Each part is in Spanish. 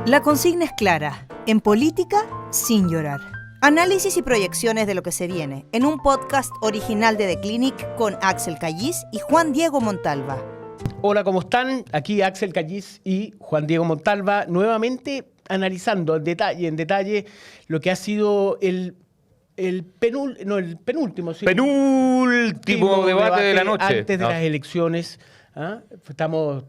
La consigna es clara: en política, sin llorar. Análisis y proyecciones de lo que se viene, en un podcast original de The Clinic con Axel Cayís y Juan Diego Montalva. Hola, ¿cómo están? Aquí Axel Cayís y Juan Diego Montalva, nuevamente analizando en detalle lo que ha sido el penúltimo debate de la noche. Antes de las elecciones. Estamos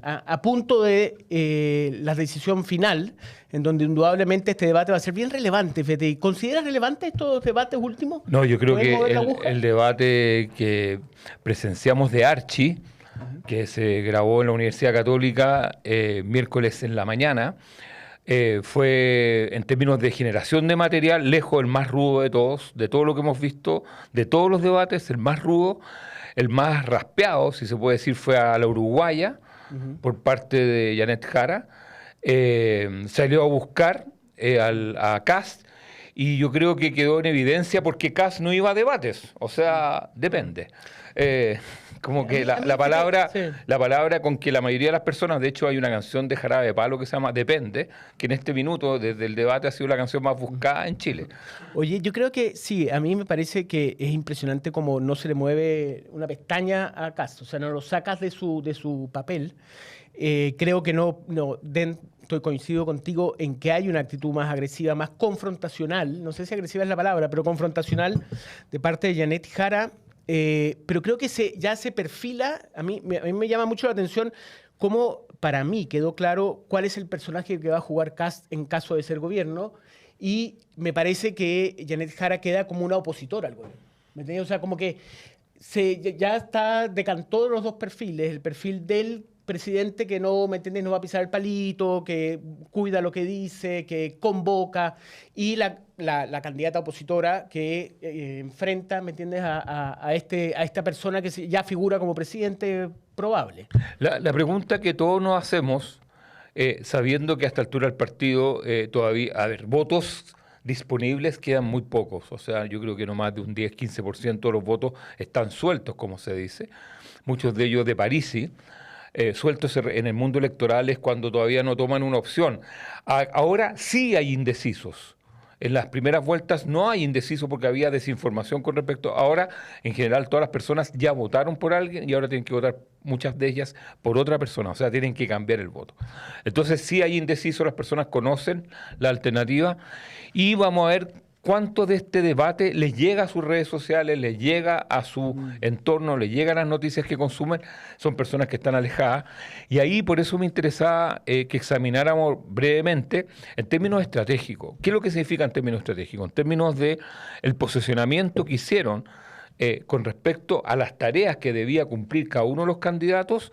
a punto de la decisión final, en donde indudablemente este debate va a ser bien relevante. Fede. ¿Consideras relevante estos debates últimos? No, yo creo que el debate que presenciamos de Archie, que se grabó en la Universidad Católica miércoles en la mañana, fue, en términos de generación de material, lejos el más rudo de todos, de todo lo que hemos visto, de todos los debates, el más rudo. El más raspeado, si se puede decir, fue a la uruguaya, por parte de Janet Jara. Salió a buscar a Kast, y yo creo que quedó en evidencia porque Kast no iba a debates. O sea, depende. Como que la palabra con que la mayoría de las personas, de hecho hay una canción de Jarabe de Palo que se llama Depende, que en este minuto, desde el debate, ha sido la canción más buscada en Chile. Oye, yo creo que sí, a mí me parece que es impresionante cómo no se le mueve una pestaña a Kast, o sea, no lo sacas de su papel. Creo que coincido contigo en que hay una actitud más agresiva, más confrontacional, no sé si agresiva es la palabra, pero confrontacional de parte de Janet Jara. Pero creo que ya se perfila, a mí me llama mucho la atención cómo para mí quedó claro cuál es el personaje que va a jugar Kast en caso de ser gobierno, y me parece que Janet Jara queda como una opositora al gobierno. ¿Me entiendes? O sea, como que ya decantó los dos perfiles, el perfil del presidente que no, ¿me entiendes?, no va a pisar el palito, que cuida lo que dice, que convoca, y la candidata opositora que enfrenta, ¿me entiendes?, a esta persona que ya figura como presidente probable. La pregunta que todos nos hacemos, sabiendo que a esta altura del partido todavía, votos disponibles quedan muy pocos. O sea, yo creo que no más de un 10-15% de los votos están sueltos, como se dice. Muchos de ellos de Parisi. Sueltos en el mundo electoral es cuando todavía no toman una opción. Ahora sí hay indecisos. En las primeras vueltas no hay indecisos porque había desinformación con respecto. Ahora, en general, todas las personas ya votaron por alguien y ahora tienen que votar, muchas de ellas, por otra persona. O sea, tienen que cambiar el voto. Entonces sí hay indecisos, las personas conocen la alternativa, y vamos a ver cuánto de este debate les llega a sus redes sociales, les llega a su entorno, les llegan las noticias que consumen. Son personas que están alejadas. Y ahí por eso me interesaba que examináramos brevemente en términos estratégicos. ¿Qué es lo que significa en términos estratégicos? En términos de el posicionamiento que hicieron con respecto a las tareas que debía cumplir cada uno de los candidatos,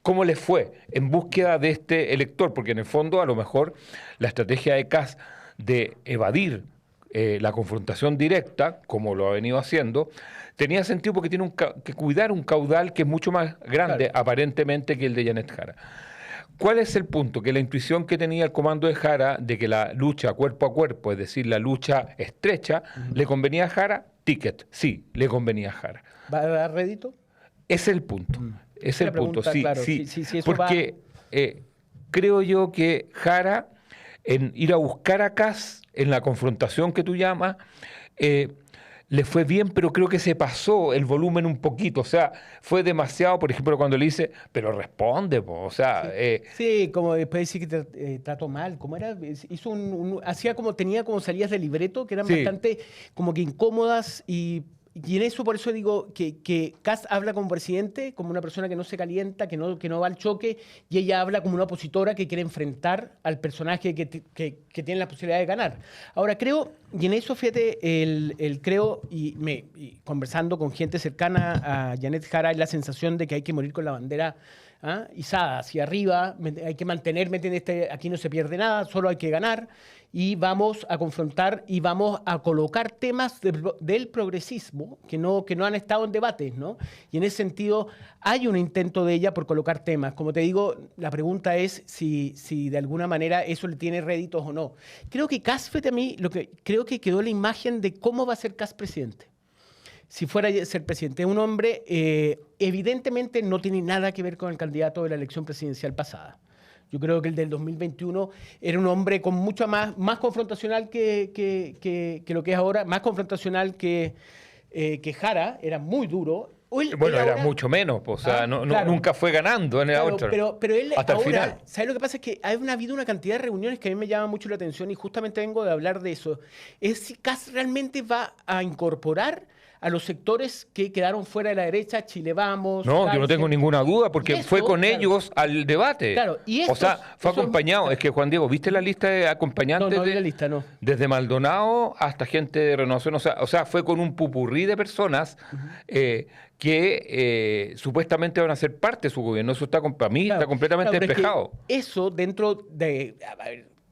cómo les fue en búsqueda de este elector, porque en el fondo a lo mejor la estrategia de Kast de evadir la confrontación directa, como lo ha venido haciendo, tenía sentido porque tiene que cuidar un caudal que es mucho más grande, claro, aparentemente, que el de Janet Jara. ¿Cuál es el punto? Que la intuición que tenía el comando de Jara de que la lucha cuerpo a cuerpo, es decir, la lucha estrecha, ¿le convenía a Jara? Ticket, sí, le convenía a Jara. ¿Va a dar rédito? Es el punto, es el punto, sí, claro, sí, eso porque creo yo que Jara, en ir a buscar a Kast, en la confrontación que tú llamas, le fue bien, pero creo que se pasó el volumen un poquito. O sea, fue demasiado, por ejemplo, cuando le dice, pero responde, po. O sea... Sí, como después decir que trató mal, ¿cómo era? Hizo tenía como salidas de libreto que eran bastante como que incómodas, y en eso, por eso digo que Kast habla como presidente, como una persona que no se calienta, que no va al choque, y ella habla como una opositora que quiere enfrentar al personaje que tiene la posibilidad de ganar. Ahora, creo, y en eso, fíjate, creo, y conversando con gente cercana a Janet Jara, hay la sensación de que hay que morir con la bandera izada hacia arriba, hay que mantener, aquí no se pierde nada, solo hay que ganar, y vamos a confrontar y vamos a colocar temas del progresismo que no han estado en debates, ¿no? Y en ese sentido hay un intento de ella por colocar temas. Como te digo, la pregunta es si de alguna manera eso le tiene réditos o no. Creo que Kast, a mí, creo que quedó la imagen de cómo va a ser Kast presidente. Si fuera a ser presidente, un hombre evidentemente no tiene nada que ver con el candidato de la elección presidencial pasada. Yo creo que el del 2021 era un hombre con mucho más confrontacional que lo que es ahora, más confrontacional que Jara, era muy duro. Bueno, era mucho menos, o sea, claro. nunca fue ganando en la otra. Pero él hasta ahora, el final. ¿sabes lo que pasa? Es que ha habido una cantidad de reuniones que a mí me llama mucho la atención y justamente vengo de hablar de eso. Es si Kast realmente va a incorporar a los sectores que quedaron fuera de la derecha, Chile Vamos. No, yo no tengo ninguna duda, porque fue con ellos al debate. Claro, y o sea, fue acompañado. Es que, Juan Diego, ¿viste la lista de acompañantes? No vi la lista, no. Desde Maldonado hasta gente de Renovación. O sea, fue con un pupurrí de personas que supuestamente van a ser parte de su gobierno. Eso está, para mí, está completamente despejado. Eso dentro de...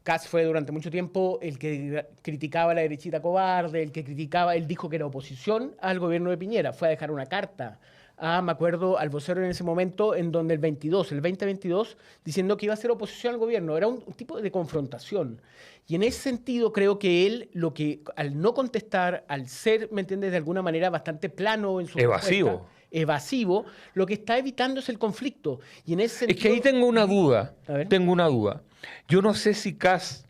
Kast fue durante mucho tiempo el que criticaba a la derechita cobarde, el que criticaba, él dijo que era oposición al gobierno de Piñera, fue a dejar una carta me acuerdo, al vocero en ese momento, en donde el 2022, diciendo que iba a ser oposición al gobierno, era un tipo de confrontación. Y en ese sentido creo que él, al no contestar, al ser, ¿me entiendes?, de alguna manera bastante plano en su evasivo. Evasivo, lo que está evitando es el conflicto. Y en ese sentido, es que ahí tengo una duda. Yo no sé si Kast,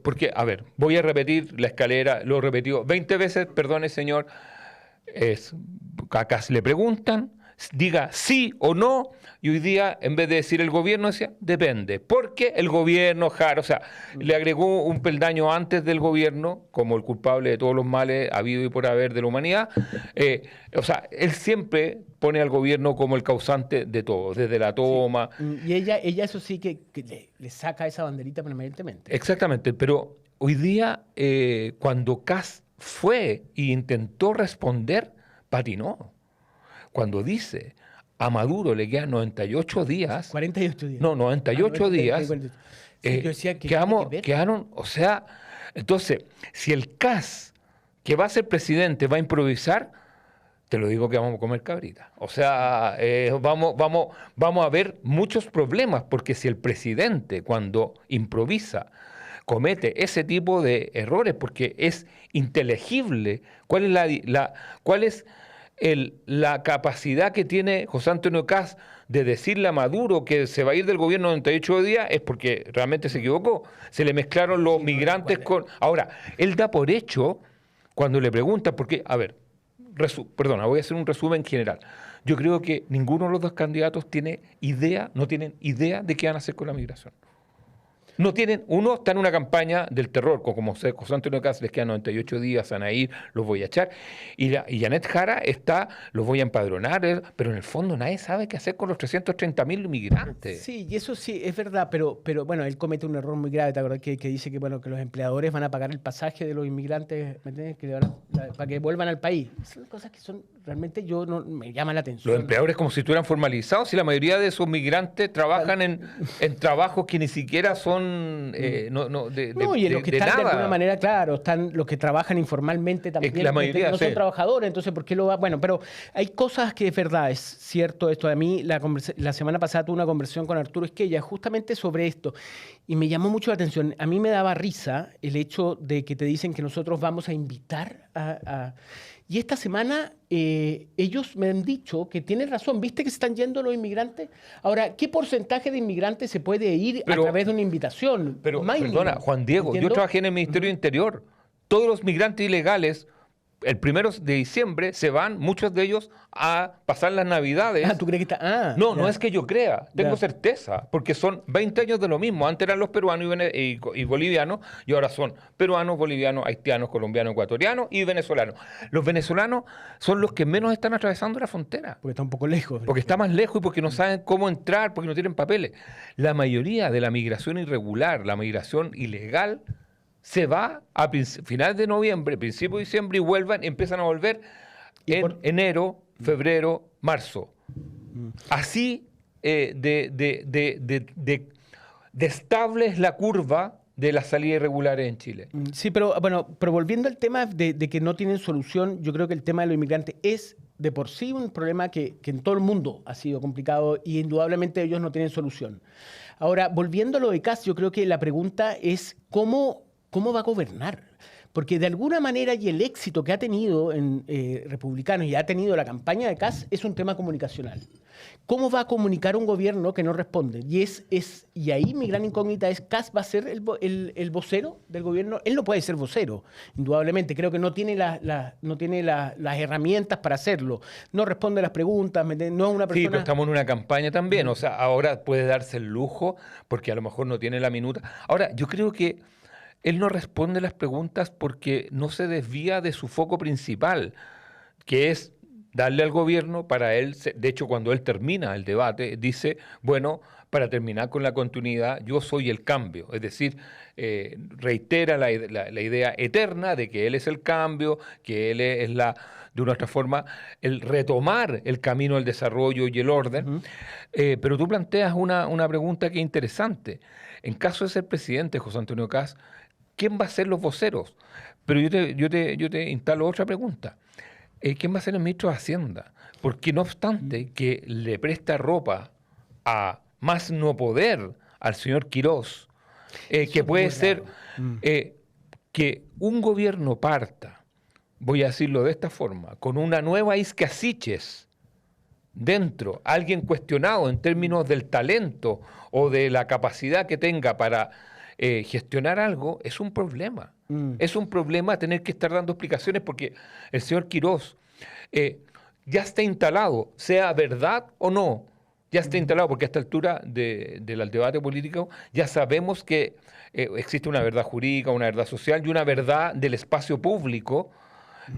porque, a ver, voy a repetir la escalera, lo he repetido 20 veces, perdone señor, a Kast le preguntan, diga sí o no, y hoy día, en vez de decir el gobierno, decía, depende, porque el gobierno, Jara, o sea, le agregó un peldaño antes del gobierno, como el culpable de todos los males habido y por haber de la humanidad. O sea, él siempre pone al gobierno como el causante de todo, desde la toma. Sí. Y ella eso sí que le saca esa banderita permanentemente. Exactamente, pero hoy día, cuando Kast fue e intentó responder, patinó. Cuando dice, a Maduro le quedan 98 días. 48 días. No, 98 días. 48. Sí, yo decía que quedaron, o sea, entonces, si el Kast, que va a ser presidente, va a improvisar, te lo digo que vamos a comer cabrita. O sea, vamos a ver muchos problemas, porque si el presidente, cuando improvisa, comete ese tipo de errores, porque es inteligible cuál es la capacidad que tiene José Antonio Kast de decirle a Maduro que se va a ir del gobierno 98 días, es porque realmente se equivocó. Se le mezclaron los migrantes con... Ahora, él da por hecho, cuando le preguntan, porque, a ver, voy a hacer un resumen general. Yo creo que ninguno de los dos candidatos no tienen idea de qué van a hacer con la migración. No tienen, uno está en una campaña del terror, como José Antonio Kast les quedan 98 días, van a ir, los voy a echar, y Janet Jara está, los voy a empadronar, pero en el fondo nadie sabe qué hacer con los 330.000 inmigrantes. Sí, y eso sí, es verdad, pero bueno, él comete un error muy grave, ¿te acuerdas? Que dice que, bueno, que los empleadores van a pagar el pasaje de los inmigrantes, ¿me entiendes? Para que vuelvan al país. Son cosas que son, realmente me llaman la atención. Los empleadores como si estuvieran formalizados, y la mayoría de esos migrantes trabajan en trabajos que ni siquiera son y los que están de alguna manera, claro, están los que trabajan informalmente también, la mayoría, no son trabajadores, entonces ¿por qué lo va? Bueno, pero hay cosas que es verdad, es cierto esto. A mí la semana pasada tuve una conversación con Arturo Esquella justamente sobre esto y me llamó mucho la atención. A mí me daba risa el hecho de que te dicen que nosotros vamos a invitar Y esta semana ellos me han dicho que tienen razón. ¿Viste que se están yendo los inmigrantes? Ahora, ¿qué porcentaje de inmigrantes se puede ir a través de una invitación? Pero, perdona, Juan Diego, ¿entiendo? Yo trabajé en el Ministerio de Interior. Todos los migrantes ilegales, el 1 de diciembre, se van, muchos de ellos, a pasar las Navidades. ¿Tú crees que está...? No es que yo crea, tengo certeza, porque son 20 años de lo mismo. Antes eran los peruanos y bolivianos, y ahora son peruanos, bolivianos, haitianos, colombianos, ecuatorianos y venezolanos. Los venezolanos son los que menos están atravesando la frontera. Porque está un poco lejos. Porque está más lejos y porque no saben cómo entrar, porque no tienen papeles. La mayoría de la migración irregular, la migración ilegal, se va a finales de noviembre, principio de diciembre, y empiezan a volver en enero, febrero, marzo. Así de estable es la curva de las salidas irregulares en Chile. Sí, pero volviendo al tema de que no tienen solución, yo creo que el tema de los inmigrantes es de por sí un problema que en todo el mundo ha sido complicado y indudablemente ellos no tienen solución. Ahora, volviendo a lo de Kast, yo creo que la pregunta es ¿cómo va a gobernar? Porque de alguna manera y el éxito que ha tenido en republicanos y ha tenido la campaña de Kast es un tema comunicacional. ¿Cómo va a comunicar un gobierno que no responde? Y ahí mi gran incógnita es, ¿Kast va a ser el vocero del gobierno? Él no puede ser vocero, indudablemente. Creo que no tiene las herramientas para hacerlo. No responde las preguntas, no es una persona... Sí, pero estamos en una campaña también. O sea, ahora puede darse el lujo porque a lo mejor no tiene la minuta. Ahora, yo creo que él no responde las preguntas porque no se desvía de su foco principal, que es darle al gobierno para él. De hecho, cuando él termina el debate, dice, bueno, para terminar con la continuidad, yo soy el cambio. Es decir, reitera la idea eterna de que él es el cambio, que él es de una otra forma, el retomar el camino del desarrollo y el orden. Pero tú planteas una pregunta que es interesante. En caso de ser presidente, José Antonio Kast, ¿quién va a ser los voceros? Pero yo te instalo otra pregunta. ¿Quién va a ser el ministro de Hacienda? Porque no obstante que le presta ropa a más no poder al señor Quirós, que puede ser que un gobierno parta, voy a decirlo de esta forma, con una nueva Isca Siches dentro, alguien cuestionado en términos del talento o de la capacidad que tenga para gestionar algo, es un problema. Es un problema tener que estar dando explicaciones porque el señor Quirós ya está instalado, sea verdad o no, ya está instalado, porque a esta altura del debate político ya sabemos que existe una verdad jurídica, una verdad social y una verdad del espacio público,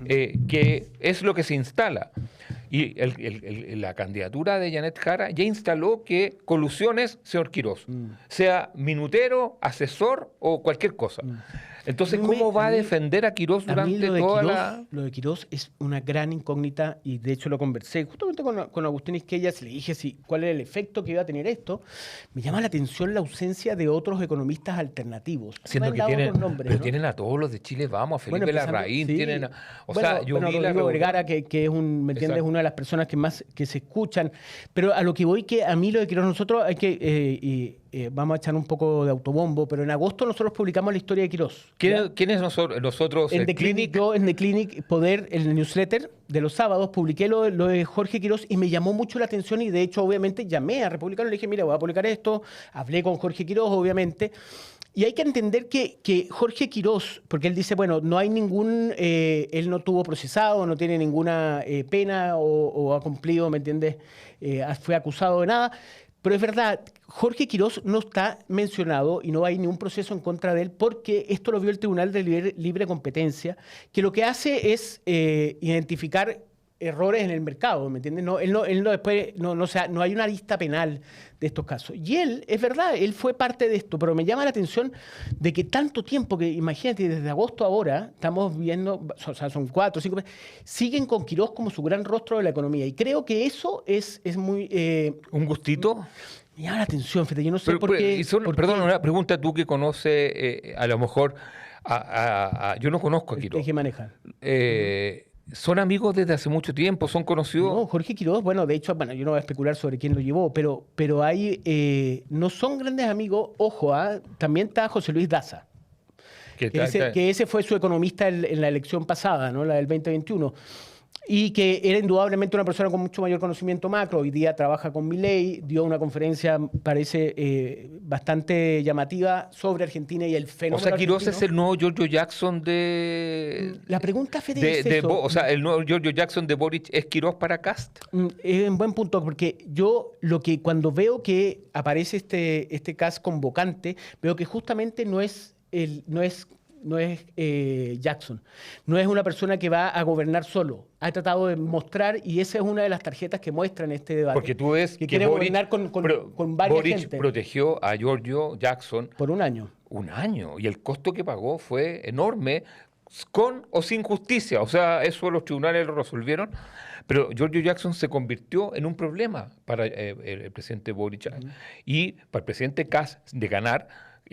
que es lo que se instala. Y la candidatura de Janet Jara ya instaló que colusiones, señor Quirós, sea minutero, asesor o cualquier cosa. Entonces, ¿cómo va a defender a Quirós durante toda Lo de Quirós es una gran incógnita y de hecho lo conversé justamente con Agustín Isquellas y le dije cuál era el efecto que iba a tener esto. Me llama la atención la ausencia de otros economistas alternativos. Siendo que tienen, nombres, pero ¿no? Tienen a todos los de Chile Vamos, a Felipe Larraín, sí. Tienen Rodrigo Vergara, que es ¿me entiendes? Una de las personas que se escuchan. Pero a lo que voy, que a mí lo de Quirós, nosotros hay que... vamos a echar un poco de autobombo, pero en agosto nosotros publicamos la historia de Quirós. ¿Quiénes nosotros? En The Clinic, yo en The Clinic Poder, el newsletter de los sábados, publiqué lo de Jorge Quirós y me llamó mucho la atención y de hecho obviamente llamé a Republicano y le dije, mira, voy a publicar esto, hablé con Jorge Quirós obviamente. Y hay que entender que Jorge Quirós, porque él dice, bueno, no hay él no tuvo procesado, no tiene ninguna pena o ha cumplido, ¿me entiendes? Fue acusado de nada. Pero es verdad, Jorge Quirós no está mencionado y no hay ningún proceso en contra de él porque esto lo vio el Tribunal de Libre Competencia, que lo que hace es identificar errores en el mercado, ¿me entiendes? No hay una lista penal de estos casos. Y él, es verdad, él fue parte de esto, pero me llama la atención de que tanto tiempo, que imagínate, desde agosto a ahora, estamos viendo, o sea, son 4 o 5 meses, siguen con Quirós como su gran rostro de la economía. Y creo que eso es muy... ¿Un gustito? Me llama la atención, fíjate, yo no sé por qué... Perdón, una pregunta, tú que conoces, a lo mejor, yo no conozco a Quirós. ¿Qué maneja? ¿Son amigos desde hace mucho tiempo? ¿Son conocidos? No, Jorge Quirós, bueno, de hecho, yo no voy a especular sobre quién lo llevó, pero hay, no son grandes amigos. Ojo, también está José Luis Daza, que ese fue su economista en la elección pasada, ¿no? La del 2021. Y que era indudablemente una persona con mucho mayor conocimiento macro. Hoy día trabaja con Milei, dio una conferencia, parece bastante llamativa, sobre Argentina y el fenómeno. O sea, Quirós es el nuevo Giorgio Jackson de... La pregunta, Fede, es eso. O sea, el nuevo Giorgio Jackson de Boric es Quirós para Kast. Es un buen punto, porque yo cuando veo que aparece este Kast convocante, veo que justamente no es Jackson. No es una persona que va a gobernar solo. Ha tratado de mostrar, y esa es una de las tarjetas que muestra en este debate. Porque tú ves que quiere gobernar con varias Boric gente. Protegió a Giorgio Jackson por un año. Un año. Y el costo que pagó fue enorme, con o sin justicia. O sea, eso los tribunales lo resolvieron. Pero Giorgio Jackson se convirtió en un problema para el presidente Boric. Y para el presidente Kast de ganar,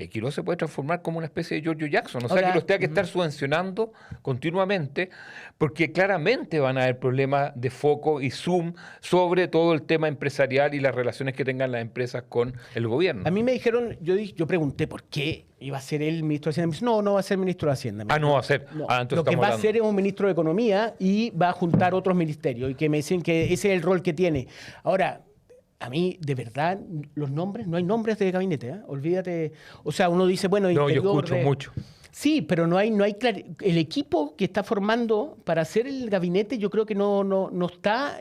Quirós se puede transformar como una especie de Giorgio Jackson, o sea, que los tenga que estar subvencionando continuamente, porque claramente van a haber problemas de foco y zoom sobre todo el tema empresarial y las relaciones que tengan las empresas con el gobierno. A mí me dijeron, yo pregunté por qué iba a ser el ministro de Hacienda. Me dice, no va a ser ministro de Hacienda. No va a ser. No. Entonces lo que va a ser es un ministro de Economía y va a juntar otros ministerios, y que me dicen que ese es el rol que tiene. Ahora, a mí, de verdad, los nombres, no hay nombres de gabinete, ¿eh? Olvídate. O sea, uno dice, bueno, yo escucho mucho. Sí, pero no hay el equipo que está formando para hacer el gabinete, yo creo que no está,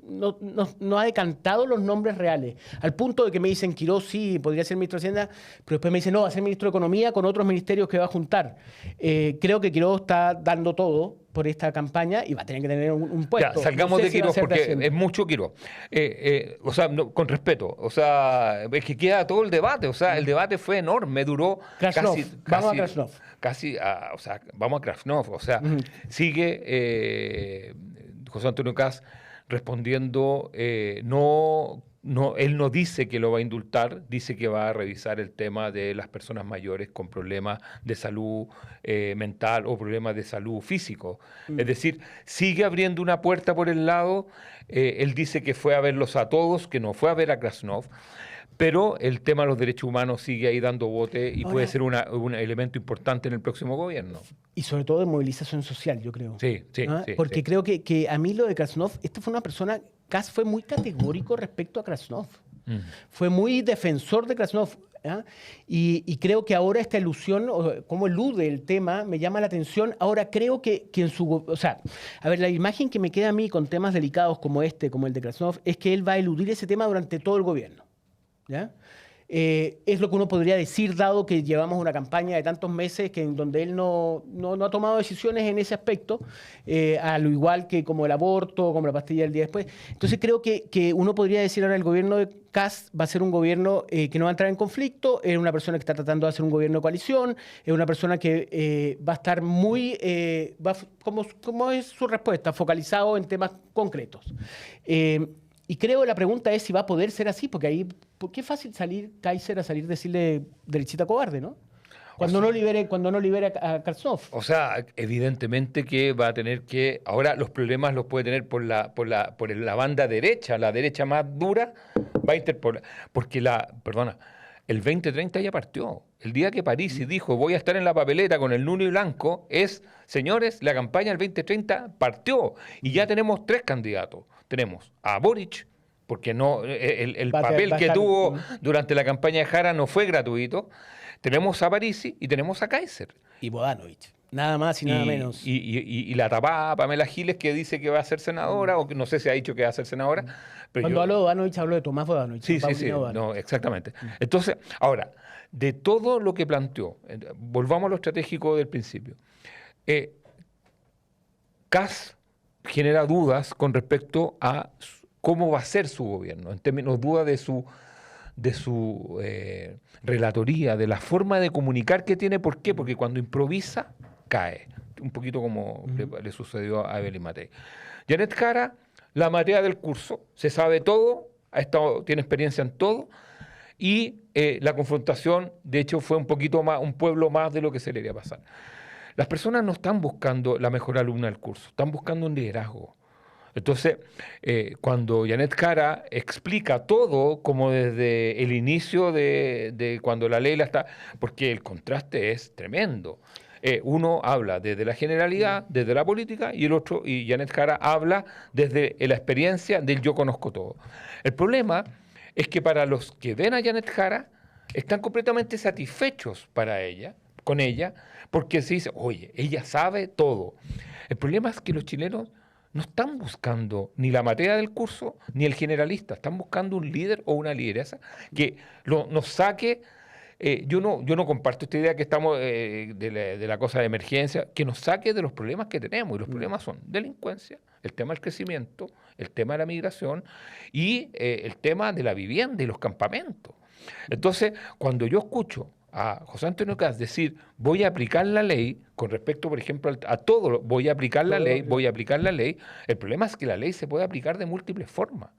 no ha decantado los nombres reales. Al punto de que me dicen, Quirós sí, podría ser ministro de Hacienda, pero después me dicen, no, va a ser ministro de Economía con otros ministerios que va a juntar. Creo que Quirós está dando todo por esta campaña y va a tener que tener un puesto. Ya, salgamos de Quirós porque es mucho Quirós. O sea, con respeto, o sea, es que queda todo el debate, o sea, el debate fue enorme, duró Krasnov. Vamos a Krasnov. O sea, vamos a Krasnov, o sea, sigue José Antonio Kast respondiendo, él no dice que lo va a indultar, dice que va a revisar el tema de las personas mayores con problemas de salud mental o problemas de salud físico. Es decir, sigue abriendo una puerta por el lado, él dice que fue a verlos a todos, que no fue a ver a Krasnov, pero el tema de los derechos humanos sigue ahí dando bote y puede ser un elemento importante en el próximo gobierno. Y sobre todo de movilización social, yo creo. Sí. Porque creo que a mí lo de Krasnov, esta fue una persona, Kast fue muy categórico respecto a Krasnov. Fue muy defensor de Krasnov. Y creo que ahora esta ilusión, o cómo elude el tema, me llama la atención. Ahora creo que en su... O sea, a ver, la imagen que me queda a mí con temas delicados como como el de Krasnov, es que él va a eludir ese tema durante todo el gobierno. ¿Ya? Es lo que uno podría decir, dado que llevamos una campaña de tantos meses en donde él no ha tomado decisiones en ese aspecto, a lo igual que como el aborto, como la pastilla del día después. Entonces creo que uno podría decir ahora el gobierno de Kast va a ser un gobierno que no va a entrar en conflicto, es una persona que está tratando de hacer un gobierno de coalición, es una persona que va a estar muy, como es su respuesta, focalizado en temas concretos. Y creo que la pregunta es si va a poder ser así, porque ahí, qué es fácil salir Kaiser a salir a decirle derechita cobarde, ¿no? Cuando no libere a Krasnov. O sea, evidentemente que va a tener que... Ahora los problemas los puede tener por la banda derecha, la derecha más dura, va a interpolar. Porque el 2030 ya partió. El día que Parisi dijo voy a estar en la papeleta con el nulo y blanco señores, la campaña del 2030 partió y ya tenemos 3 candidatos. Tenemos a Boric, porque el papel que tuvo durante la campaña de Jara no fue gratuito. Tenemos a Parisi y tenemos a Kaiser. Y Bodanovich. Nada más y nada menos. Y la tapada Pamela Giles, que dice que va a ser senadora, o que no sé si ha dicho que va a ser senadora. Pero cuando habló de Bodanovich, habló de Tomás Bodanovich. Sí, no, exactamente. Entonces, ahora, de todo lo que planteó, volvamos a lo estratégico del principio. Kast genera dudas con respecto a cómo va a ser su gobierno, en términos dudas de su relatoría, de la forma de comunicar que tiene. ¿Por qué? Porque cuando improvisa, cae. Un poquito como le sucedió a Evelyn Matei. Janet Jara, la marea del curso, se sabe todo, tiene experiencia en todo, y la confrontación, de hecho, fue un poquito más, un pueblo más de lo que se le iría a pasar. Las personas no están buscando la mejor alumna del curso, están buscando un liderazgo. Entonces, cuando Janet Jara explica todo, como desde el inicio de cuando la ley está... Porque el contraste es tremendo. Uno habla desde la generalidad, desde la política, y el otro, y Janet Jara habla desde la experiencia del yo conozco todo. El problema es que para los que ven a Janet Jara, están completamente satisfechos con ella, porque se dice, oye, ella sabe todo. El problema es que los chilenos no están buscando ni la materia del curso ni el generalista, están buscando un líder o una lideresa que nos saque. Yo no comparto esta idea que estamos de la cosa de emergencia, que nos saque de los problemas que tenemos, y los problemas son delincuencia, el tema del crecimiento, el tema de la migración y el tema de la vivienda y los campamentos. Entonces, cuando yo escucho a José Antonio Kast decir voy a aplicar la ley con respecto, por ejemplo, a todo, voy a aplicar la ley, el problema es que la ley se puede aplicar de múltiples formas.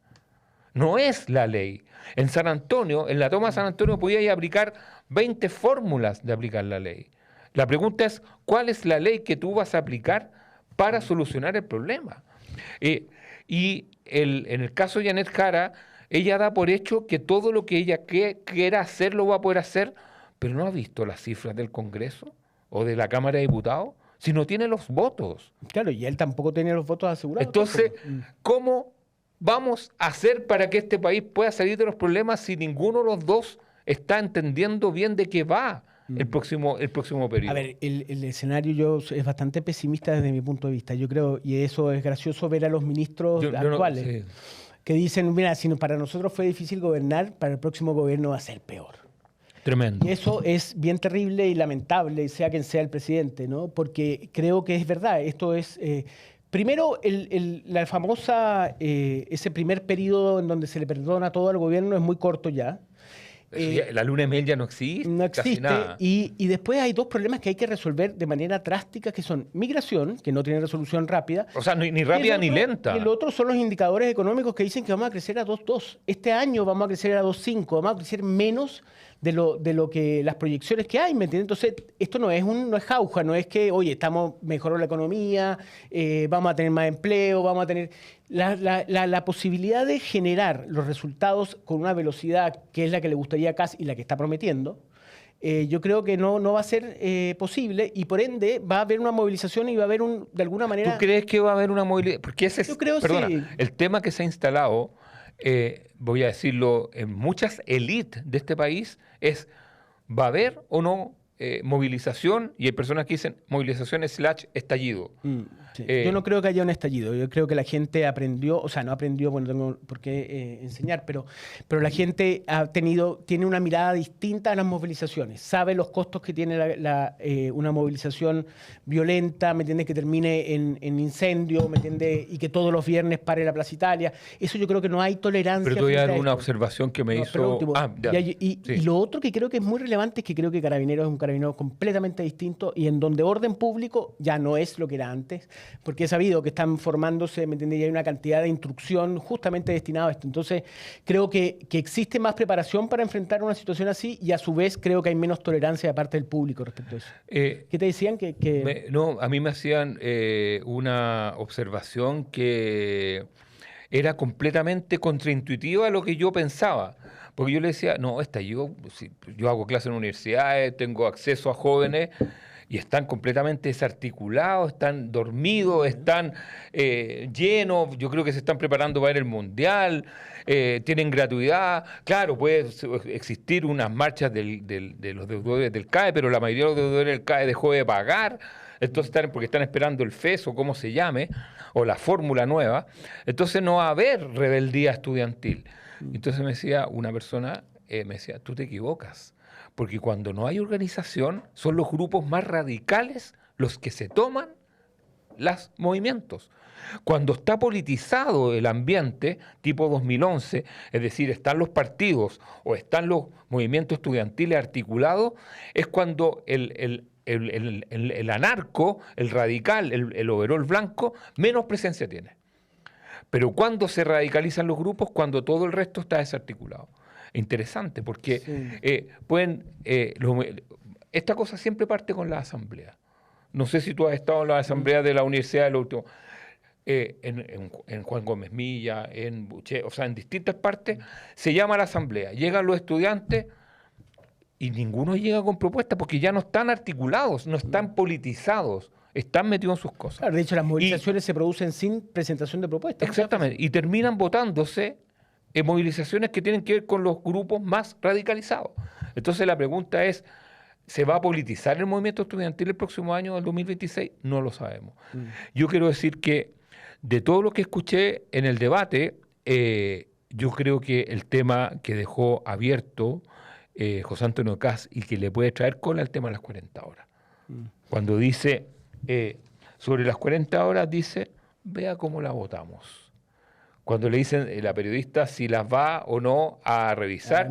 no es la ley. En San Antonio, en la toma de San Antonio, podíais aplicar 20 fórmulas de aplicar la ley. La pregunta es, ¿cuál es la ley que tú vas a aplicar para solucionar el problema? En el caso de Janet Jara, ella da por hecho que todo lo que ella quiera hacer lo va a poder hacer, pero no ha visto las cifras del Congreso o de la Cámara de Diputados, si no tiene los votos. Claro, y él tampoco tiene los votos asegurados. Entonces, ¿cómo vamos a hacer para que este país pueda salir de los problemas si ninguno de los dos está entendiendo bien de qué va el próximo periodo? A ver, el escenario es bastante pesimista desde mi punto de vista. Yo creo, y eso es gracioso ver a los ministros actuales que dicen, mira, si para nosotros fue difícil gobernar, para el próximo gobierno va a ser peor. Tremendo. Y eso es bien terrible y lamentable, sea quien sea el presidente, ¿no? Porque creo que es verdad. Esto es... primero, la famosa, ese primer periodo en donde se le perdona todo al gobierno es muy corto ya. La luna de miel ya no existe. No existe. Casi nada. Y después hay dos problemas que hay que resolver de manera drástica, que son migración, que no tiene resolución rápida. O sea, ni rápida ni lenta. Y el otro son los indicadores económicos que dicen que vamos a crecer a 2.2. Este año vamos a crecer a 2.5. Vamos a crecer menos de lo que las proyecciones que hay, ¿me entiendes? Entonces, esto no es jauja, no es que, oye, estamos mejorando la economía, vamos a tener más empleo, vamos a tener... La posibilidad de generar los resultados con una velocidad que es la que le gustaría a Kast y la que está prometiendo, yo creo que no va a ser posible y por ende va a haber una movilización y va a haber de alguna manera... ¿Tú crees que va a haber una movilización? Porque ese es, yo creo, perdona, sí. El tema que se ha instalado, voy a decirlo, en muchas élites de este país es, ¿va a haber o no movilización? Y hay personas que dicen movilización / estallido. Sí. Yo no creo que haya un estallido. Yo creo que la gente aprendió, o sea, no aprendió, bueno, no tengo por qué enseñar, pero la gente tiene una mirada distinta a las movilizaciones. Sabe los costos que tiene una movilización violenta, ¿me entiendes? Que termine en incendio, ¿me entiendes? Y que todos los viernes pare la Plaza Italia. Eso yo creo que no hay tolerancia. Pero te voy a dar una observación que me hizo... Y lo otro que creo que es muy relevante es que creo que Carabineros es un carabinero completamente distinto y en donde orden público ya no es lo que era antes. Porque he sabido que están formándose, ¿me entiendes? Y hay una cantidad de instrucción justamente destinada a esto. Entonces, creo que existe más preparación para enfrentar una situación así y a su vez creo que hay menos tolerancia de parte del público respecto a eso. ¿Qué te decían? No, a mí me hacían una observación que era completamente contraintuitiva a lo que yo pensaba. Porque yo le decía, no, yo hago clases en universidades, tengo acceso a jóvenes... Y están completamente desarticulados, están dormidos, están llenos, yo creo que se están preparando para ir al Mundial, tienen gratuidad. Claro, puede existir unas marchas de los deudores del CAE, pero la mayoría de los deudores del CAE dejó de pagar, entonces porque están esperando el FES o como se llame, o la fórmula nueva. Entonces no va a haber rebeldía estudiantil. Entonces me decía una persona, tú te equivocas. Porque cuando no hay organización, son los grupos más radicales los que se toman los movimientos. Cuando está politizado el ambiente, tipo 2011, es decir, están los partidos o están los movimientos estudiantiles articulados, es cuando el anarco, el radical, el overol blanco, menos presencia tiene. Pero cuando se radicalizan los grupos, cuando todo el resto está desarticulado. Interesante, porque esta cosa siempre parte con la asamblea. No sé si tú has estado en la asamblea de la universidad del último, en Juan Gómez Milla, en Buché, o sea, en distintas partes, se llama la asamblea. Llegan los estudiantes y ninguno llega con propuestas porque ya no están articulados, no están politizados. Están metidos en sus cosas. Claro, de hecho, las movilizaciones se producen sin presentación de propuestas. Exactamente, y terminan votándose en movilizaciones que tienen que ver con los grupos más radicalizados. Entonces la pregunta es, ¿se va a politizar el movimiento estudiantil el próximo año, el 2026? No lo sabemos. Yo quiero decir que de todo lo que escuché en el debate, yo creo que el tema que dejó abierto José Antonio Kast y que le puede traer cola el tema de las 40 horas. Cuando dice, sobre las 40 horas, dice, vea cómo la votamos. Cuando le dicen la periodista si las va o no a revisar,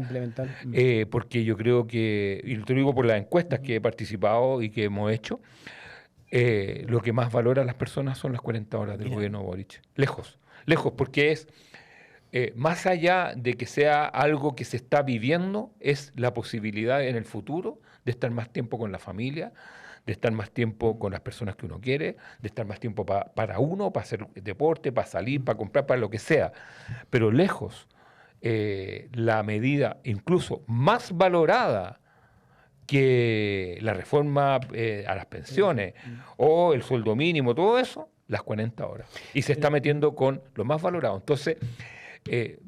porque yo creo que, y te lo digo por las encuestas que he participado y que hemos hecho, lo que más valora a las personas son las 40 horas del gobierno Boric. Lejos, porque es más allá de que sea algo que se está viviendo, es la posibilidad en el futuro de estar más tiempo con la familia, de estar más tiempo con las personas que uno quiere, de estar más tiempo para uno, para hacer deporte, para salir, para comprar, para lo que sea. Pero lejos, la medida incluso más valorada que la reforma a las pensiones o el sueldo mínimo, todo eso, las 40 horas. Y se está metiendo con lo más valorado. Entonces,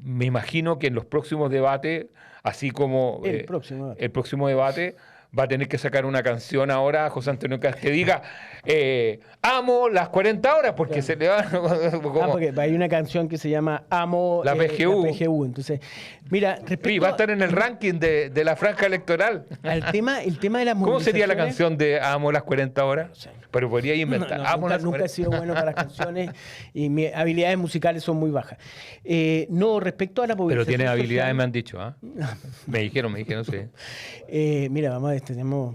me imagino que en los próximos debates, así como el próximo debate, va a tener que sacar una canción ahora, José Antonio Kast, que diga amo las 40 horas, porque se le va... porque hay una canción que se llama Amo la PGU. Entonces, mira, respecto va a estar en el ranking de la franja electoral. El tema de las movilizaciones... ¿Cómo sería la canción de Amo las 40 horas? No sé. Pero podría inventar. Nunca he sido bueno para las canciones y mis habilidades musicales son muy bajas. No, respecto a la movilización... Pero tienes habilidades, me han dicho. Me dijeron, sí. Mira, vamos a ver,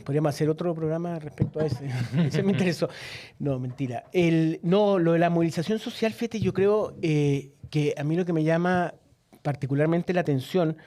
podríamos hacer otro programa respecto a ese. Ese me interesó. No, mentira. Lo de la movilización social, fíjate, yo creo que a mí lo que me llama particularmente la atención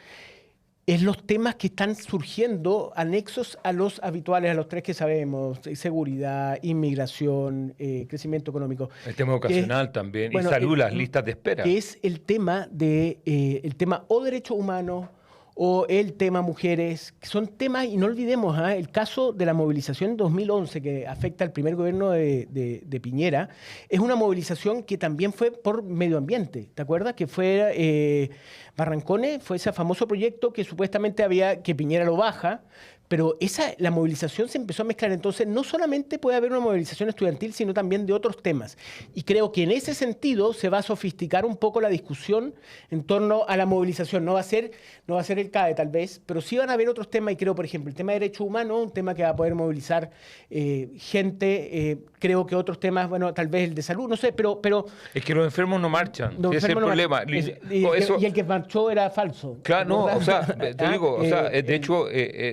es los temas que están surgiendo anexos a los habituales, a los tres que sabemos: seguridad, inmigración, crecimiento económico. El tema educacional también, y salud, las listas de espera. Que es el tema el tema o derechos humanos o el tema mujeres, que son temas, y no olvidemos el caso de la movilización en 2011 que afecta al primer gobierno de Piñera, es una movilización que también fue por medio ambiente, ¿te acuerdas? Que fue Barrancones, fue ese famoso proyecto que supuestamente que Piñera lo baja, pero la movilización se empezó a mezclar. Entonces, no solamente puede haber una movilización estudiantil, sino también de otros temas. Y creo que en ese sentido se va a sofisticar un poco la discusión en torno a la movilización. No va a ser el CAE, tal vez, pero sí van a haber otros temas. Y creo, por ejemplo, el tema de derechos humanos, un tema que va a poder movilizar gente. Creo que otros temas, bueno, tal vez el de salud, no sé, pero... Es que los enfermos no marchan. Ese es el problema. Y el que marchó era falso. Claro, no, o sea, te digo, de hecho,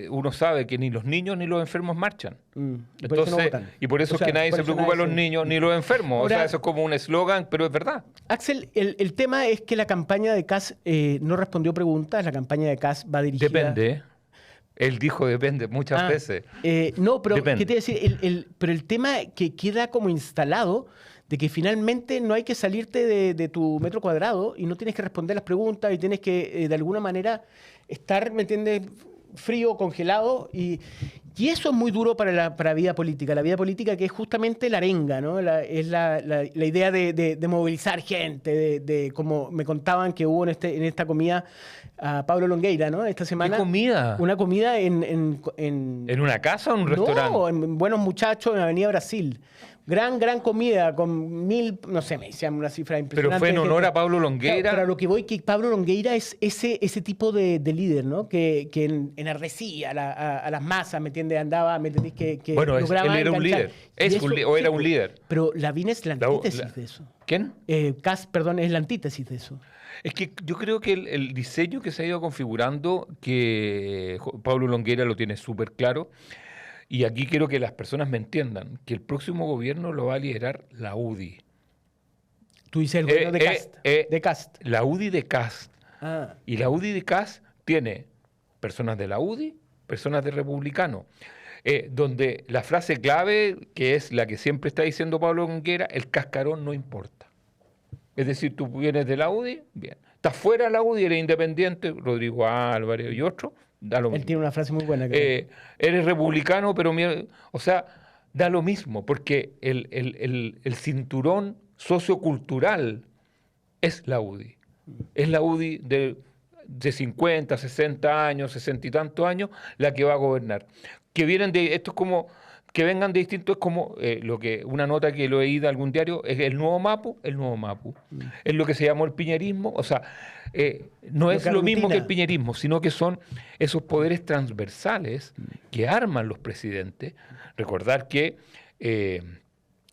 uno sabe que ni los niños ni los enfermos marchan. Entonces, y por eso es que nadie se preocupa de los niños ni los enfermos. Ahora, o sea, eso es como un eslogan, pero es verdad. Axel, el tema es que la campaña de Kast no respondió preguntas. La campaña de Kast va dirigida... Depende. Él dijo depende muchas veces. No, pero depende. ¿qué te iba a decir? Pero el tema que queda como instalado de que finalmente no hay que salirte de tu metro cuadrado y no tienes que responder las preguntas y tienes que, de alguna manera, estar, ¿me entiendes?, frío, congelado, y eso es muy duro para la vida política. La vida política, que es justamente la arenga, ¿no? Es la idea de movilizar gente, de como me contaban que hubo en esta comida a Pablo Longueira, ¿no? Esta semana. ¿Qué comida? Una comida ¿En una casa o en un restaurante? No, en Buenos Muchachos, en Avenida Brasil. Gran comida, con 1000, no sé, me decían una cifra impresionante. Pero fue en honor a Pablo Longueira. Claro, pero lo que voy, que Pablo Longueira es ese tipo de líder, ¿no? Que enardecía a las masas, ¿me entiendes? Andaba, ¿me entendés? Que bueno, él era enganchar. un líder. Era un líder. Pero Lavín es la antítesis de eso. ¿Quién? Kast, perdón, es la antítesis de eso. Es que yo creo que el diseño que se ha ido configurando, que Pablo Longueira lo tiene súper claro. Y aquí quiero que las personas me entiendan, que el próximo gobierno lo va a liderar la UDI. Tú dices el gobierno de Kast. La UDI de Kast. Y la UDI de Kast tiene personas de la UDI, personas de Republicano. Donde la frase clave, que es la que siempre está diciendo Pablo Longueira, el cascarón no importa. Es decir, tú vienes de la UDI, bien. Estás fuera de la UDI, eres independiente, Rodrigo Álvarez y otros. Él tiene una frase muy buena. Eres republicano, pero da lo mismo, porque el cinturón sociocultural es la UDI. Es la UDI de 50, 60 años, 60 y tantos años, la que va a gobernar. Esto es como, que vengan de distintos, es como una nota que lo he leído en algún diario, es el nuevo Mapu. Es lo que se llamó el piñerismo, no es lo mismo que el piñerismo, sino que son esos poderes transversales que arman los presidentes. Recordar que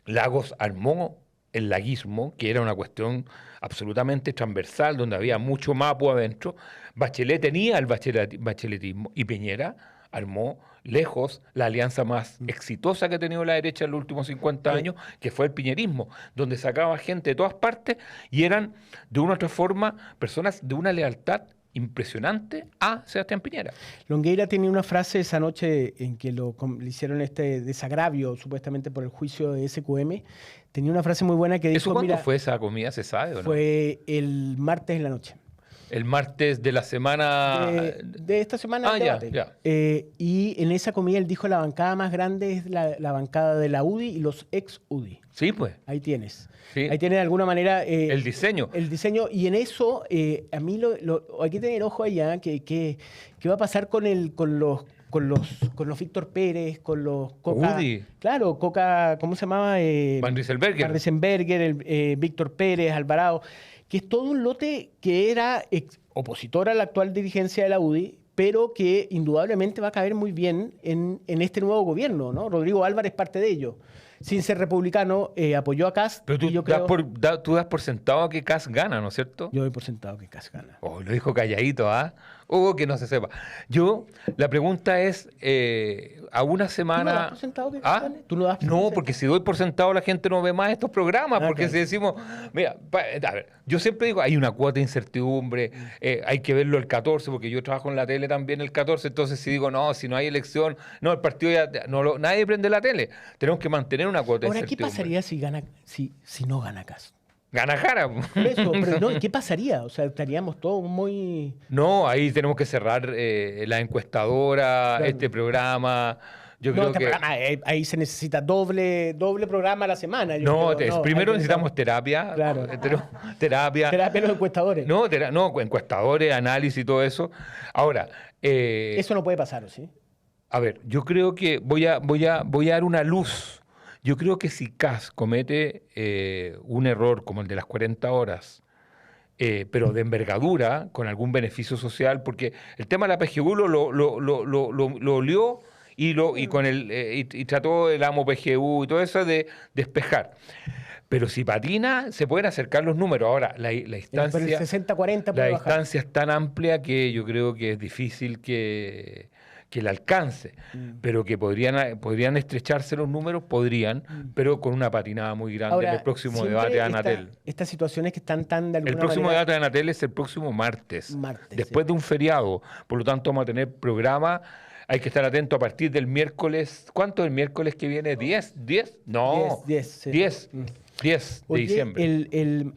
Lagos armó el laguismo, que era una cuestión absolutamente transversal, donde había mucho Mapu adentro. Bachelet tenía el bacheletismo y Piñera armó lejos la alianza más exitosa que ha tenido la derecha en los últimos 50 años, que fue el piñerismo, donde sacaba gente de todas partes y eran, de una u otra forma, personas de una lealtad impresionante a Sebastián Piñera. Longueira tenía una frase esa noche en que le hicieron este desagravio, supuestamente por el juicio de SQM. Tenía una frase muy buena que dijo... ¿Eso cuándo fue esa comida? ¿Se sabe o no? Fue el martes en la noche. El martes de la semana... De esta semana. Ah, ya. Y en esa comida él dijo la bancada más grande es la bancada de la UDI y los ex-UDI. Sí, pues. Ahí tienes. Sí. Ahí tienes de alguna manera... el diseño. El diseño. Y en eso, a mí hay que tener ojo allá, que va a pasar con los Víctor Pérez, con los Coca... UDI. Claro, Coca... ¿Cómo se llamaba? Van Rieselberger. Van Rieselberger, Víctor Pérez, Alvarado, que es todo un lote que era opositor a la actual dirigencia de la UDI, pero que indudablemente va a caber muy bien en este nuevo gobierno, ¿no? Rodrigo Álvarez es parte de ello. Sin ser republicano, apoyó a Kast. Pero tú, y yo creo... tú das por sentado que Kast gana, ¿no es cierto? Yo doy por sentado que Kast gana. Oh, lo dijo calladito, ¿ah? Que no se sepa. La pregunta es, a una semana... ¿Tú no das por sentado que Kast gane? ¿Tú no das por No, sentado? porque si doy por sentado la gente no ve más estos programas, porque claro. si decimos, mira, a ver, yo siempre digo, hay una cuota de incertidumbre, hay que verlo el 14, porque yo trabajo en la tele también el 14, entonces si digo, no, si no hay elección, no, el partido ya, nadie prende la tele. Tenemos que mantener una cuota Ahora, de ¿qué incertidumbre. pasaría si no gana Kast? Gana Jara. Por eso, pero no, ¿qué pasaría? O sea, estaríamos todos muy... No, ahí tenemos que cerrar la encuestadora, Claro. este programa. Yo No, creo que... programa, ahí se necesita doble programa a la semana. No, primero hay que necesitamos terapia. Claro. Terapia. terapia a los encuestadores. No, encuestadores, análisis y todo eso. Ahora, Eso no puede pasar, ¿o sí? a ver, yo creo que voy a dar una luz. Yo creo que si Kast comete un error como el de las 40 horas, pero de envergadura, con algún beneficio social, porque el tema de la PGU lo olió y con y trató el amo PGU y todo eso de despejar. Pero si patina, se pueden acercar los números. Ahora, la Pero el distancia... 60-40 La puede bajar. distancia es tan amplia que yo creo que es difícil que la alcance, pero que podrían estrecharse los números, pero con una patinada muy grande. Ahora, en el próximo siempre debate de Anatel. Estas situaciones que están tan de alguna El próximo manera... debate de Anatel es el próximo martes, Martes, después sí. de un feriado. Por lo tanto, vamos a tener programa. Hay que estar atento a partir del miércoles. ¿Cuánto es el miércoles que viene? ¿10? ¿10? No. 10, sí. 10. 10 de Oye, diciembre.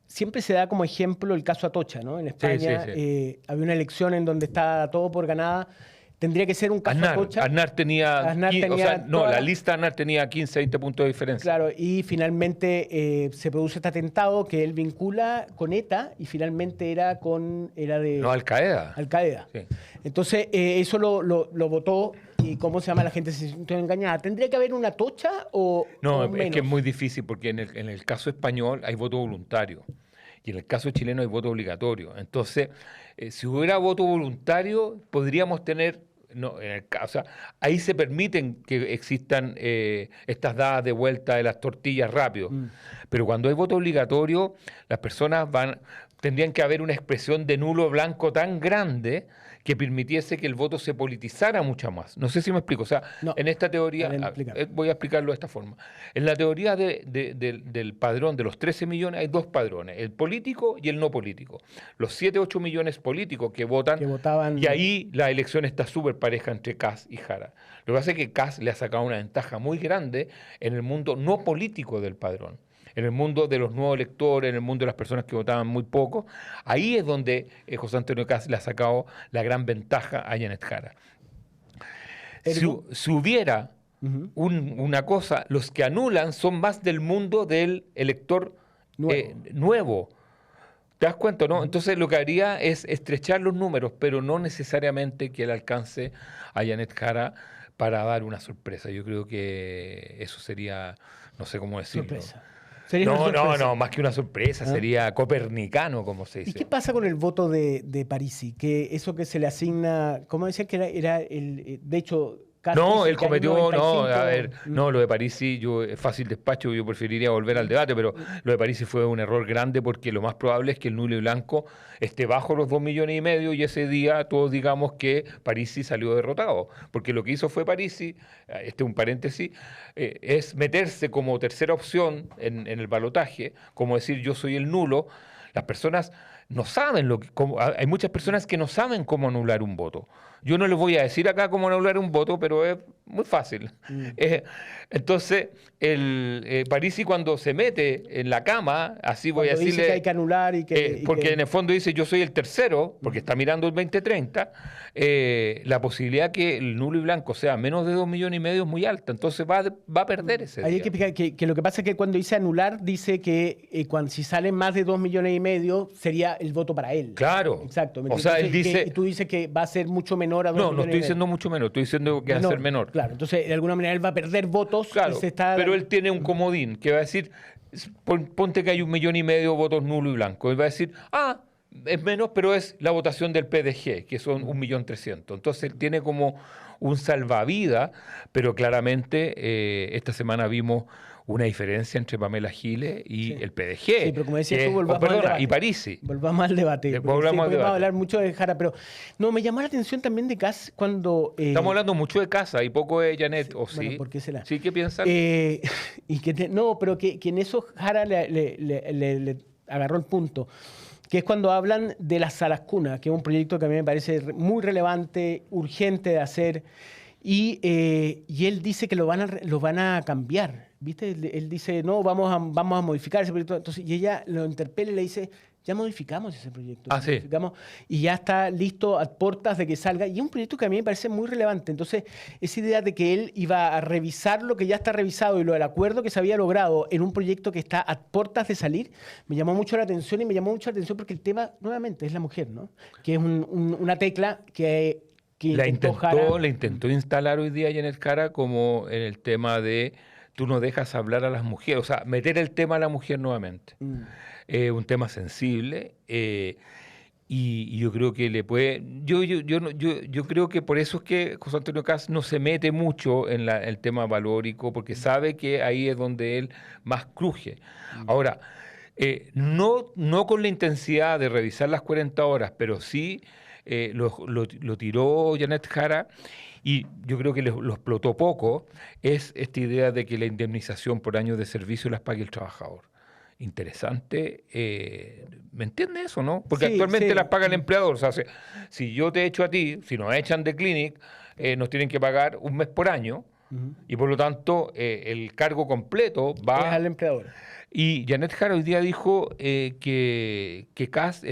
Siempre se da como ejemplo el caso Atocha, ¿no? En España sí. había una elección en donde está todo por ganada. Tendría que ser un caso Atocha. Aznar tenía... toda la lista Aznar tenía 15, 20 puntos de diferencia. Claro, y finalmente se produce este atentado que él vincula con ETA y finalmente era de... No, Al-Qaeda. Al-Qaeda. Sí. Entonces, eso lo votó y ¿cómo se llama? La gente se sintió engañada. ¿Tendría que haber una Atocha o No, o es menos? que es muy difícil porque en el caso español hay voto voluntario y en el caso chileno hay voto obligatorio. Entonces, si hubiera voto voluntario, podríamos tener... No, o sea, ahí se permiten que existan estas dadas de vuelta de las tortillas rápido. Pero cuando hay voto obligatorio, las personas tendrían que haber una expresión de nulo blanco tan grande que permitiese que el voto se politizara mucho más. No sé si me explico. O sea, No. en esta teoría, Explícame. voy a explicarlo de esta forma. En la teoría del padrón de los 13 millones hay dos padrones, el político y el no político. Los 7, 8 millones políticos que votan, Que votaban... y ahí la elección está súper pareja entre Kast y Jara. Lo que pasa es que Kast le ha sacado una ventaja muy grande en el mundo no político del padrón. En el mundo de los nuevos electores, en el mundo de las personas que votaban muy poco, ahí es donde José Antonio Kast le ha sacado la gran ventaja a Janet Jara. Si hubiera una cosa, los que anulan son más del mundo del elector nuevo. ¿Te das cuenta, no? Entonces lo que haría es estrechar los números, pero no necesariamente que él alcance a Janet Jara para dar una sorpresa. Yo creo que eso sería, no sé cómo decirlo. Sorpresa. Sería una sorpresa. No, más que una sorpresa, sería copernicano, como se dice. ¿Y qué pasa con el voto de Parisi? Que eso que se le asigna, ¿cómo decía que era el... De hecho, No, él cometió, no, a ver, no, lo de Parisi, es fácil despacho, yo preferiría volver al debate, pero lo de Parisi fue un error grande porque lo más probable es que el nulo y blanco esté bajo los 2,5 millones y ese día todos digamos que Parisi salió derrotado, porque lo que hizo fue Parisi, un paréntesis, es meterse como tercera opción en el balotaje, como decir yo soy el nulo. Las personas no saben hay muchas personas que no saben cómo anular un voto. Yo no les voy a decir acá cómo anular un voto, pero es muy fácil. Entonces, Parisi cuando se mete en la cama, así voy a decirle... Dice que hay que anular porque en el fondo dice yo soy el tercero, porque está mirando el 2030, la posibilidad que el nulo y blanco sea menos de 2,5 millones es muy alta. Entonces va a perder ese día. Hay que explicar que lo que pasa es que cuando dice anular, dice que si salen más de 2,5 millones sería el voto para él. Claro. Exacto. O sea, él dice... tú dices que va a ser mucho menor a 2,5 millones. No estoy diciendo mucho menos, estoy diciendo que va a ser menor. Claro, entonces de alguna manera él va a perder votos. Claro, pero él tiene un comodín que va a decir, ponte que hay 1,5 millones de votos nulo y blanco. Él va a decir, es menos, pero es la votación del PDG, que son 1.300.000. Entonces él tiene como un salvavidas, pero claramente esta semana vimos una diferencia entre Pamela Giles y el PDG. Sí, pero como decías tú, volvamos al debate. Y Parisi. Volvamos al debate. Podemos hablar mucho de Jara, pero no, me llamó la atención también de Kass cuando... Estamos hablando mucho de Casa y poco de Janet, ¿o sí? Bueno, ¿por qué será? ¿Sí? ¿Qué piensan? Pero que en eso Jara le agarró el punto, que es cuando hablan de las salas cunas, que es un proyecto que a mí me parece muy relevante, urgente de hacer, y él dice que lo van a cambiar. ¿Viste? Él dice, no, vamos a modificar ese proyecto. Entonces, y ella lo interpela y le dice, ya modificamos ese proyecto. Sí. Y ya está listo a puertas de que salga. Y es un proyecto que a mí me parece muy relevante. Entonces, esa idea de que él iba a revisar lo que ya está revisado y lo del acuerdo que se había logrado en un proyecto que está a puertas de salir, me llamó mucho la atención porque el tema, nuevamente, es la mujer, ¿no? Que es una tecla que la intentó instalar hoy día Janet Jara como en el tema de tú no dejas hablar a las mujeres, o sea, meter el tema a la mujer nuevamente. Un tema sensible y yo creo que le puede... Yo creo que por eso es que José Antonio Kast no se mete mucho en el tema valórico, porque sabe que ahí es donde él más cruje. Ahora, no con la intensidad de revisar las 40 horas, pero sí lo tiró Janet Jara. Y yo creo que lo explotó poco, es esta idea de que la indemnización por años de servicio las pague el trabajador. Interesante, ¿me entiendes eso, no? Porque actualmente las paga el empleador. O sea, si yo te echo a ti, si nos echan de Clinic, nos tienen que pagar un mes por año, y por lo tanto el cargo completo va al empleador. Y Janet Jara hoy día dijo que Kast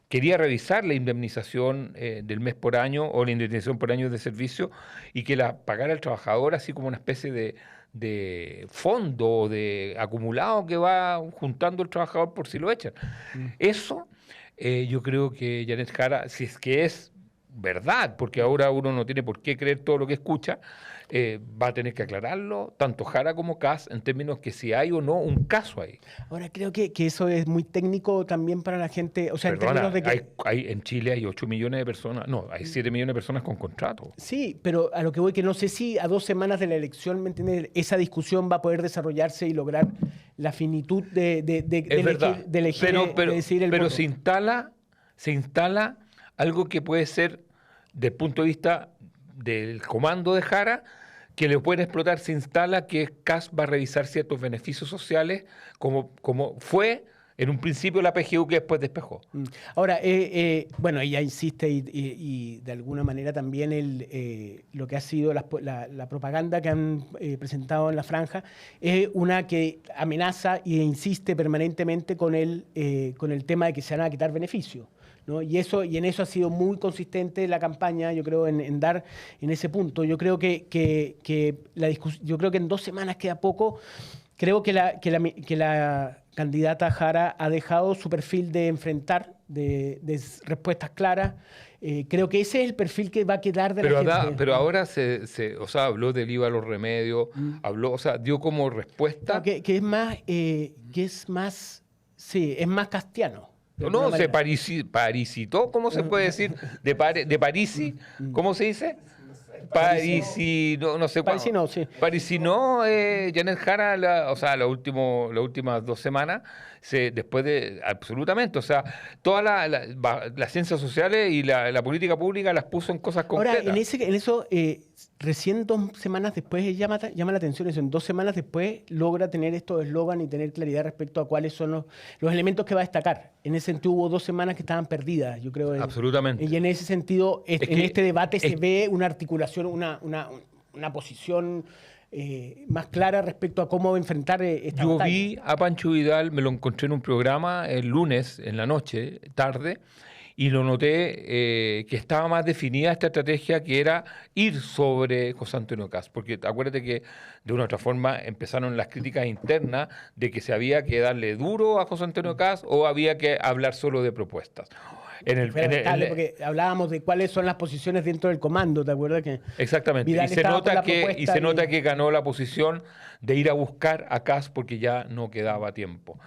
quería revisar la indemnización del mes por año o la indemnización por años de servicio y que la pagara el trabajador así como una especie de fondo de acumulado que va juntando el trabajador por si lo echan. Eso yo creo que Janet Jara, si es que es verdad, porque ahora uno no tiene por qué creer todo lo que escucha, va a tener que aclararlo, tanto Jara como Kast, en términos que si hay o no un caso ahí. Ahora, creo que eso es muy técnico también para la gente. O sea, Perdona, en términos de que... en Chile hay 8 millones de personas, no, hay 7 millones de personas con contrato. Sí, pero a lo que voy, que no sé si a 2 semanas de la elección, ¿me entiendes? Esa discusión va a poder desarrollarse y lograr la finitud de elegir el pero voto. se instala algo que puede ser, desde el punto de vista del comando de Jara, que le pueden explotar, se instala que Kast va a revisar ciertos beneficios sociales, como fue en un principio la PGU que después despejó. Ahora, bueno, ella insiste y de alguna manera también lo que ha sido la propaganda que han presentado en la franja es una que amenaza e insiste permanentemente con el tema de que se van a quitar beneficios, ¿no? Y en eso ha sido muy consistente la campaña, yo creo, en dar en ese punto. Yo creo que la discusión, yo creo que en 2 semanas queda poco. Creo que la candidata Jara ha dejado su perfil de enfrentar, de respuestas claras. Creo que ese es el perfil que va a quedar de la gente. Pero ahora habló del IVA a los remedios, dio como respuesta. No, que es más castiano. Se parisitó, ¿cómo se puede decir? De Parisi, ¿cómo se dice? Parisino, no sé cuándo. Parisino, sí. Parisino, Janet Jara, las últimas 2 semanas, después de, absolutamente, o sea, todas las ciencias sociales y la política pública las puso en cosas concretas. Ahora, en eso, recién 2 semanas después llama la atención eso. En 2 semanas después logra tener estos eslogan y tener claridad respecto a cuáles son los elementos que va a destacar. En ese sentido hubo 2 semanas que estaban perdidas, yo creo. Absolutamente. Y en ese sentido, en este debate se ve una articulación, una posición más clara respecto a cómo enfrentar esta batalla. Yo vi a Pancho Vidal, me lo encontré en un programa el lunes, en la noche, tarde, y lo noté que estaba más definida esta estrategia, que era ir sobre José Antonio Kast. Porque acuérdate que de una u otra forma empezaron las críticas internas de que se había que darle duro a José Antonio Kast o había que hablar solo de propuestas. Porque hablábamos de cuáles son las posiciones dentro del comando, ¿te acuerdas? Exactamente, y se nota que ganó la posición de ir a buscar a Kast porque ya no quedaba tiempo.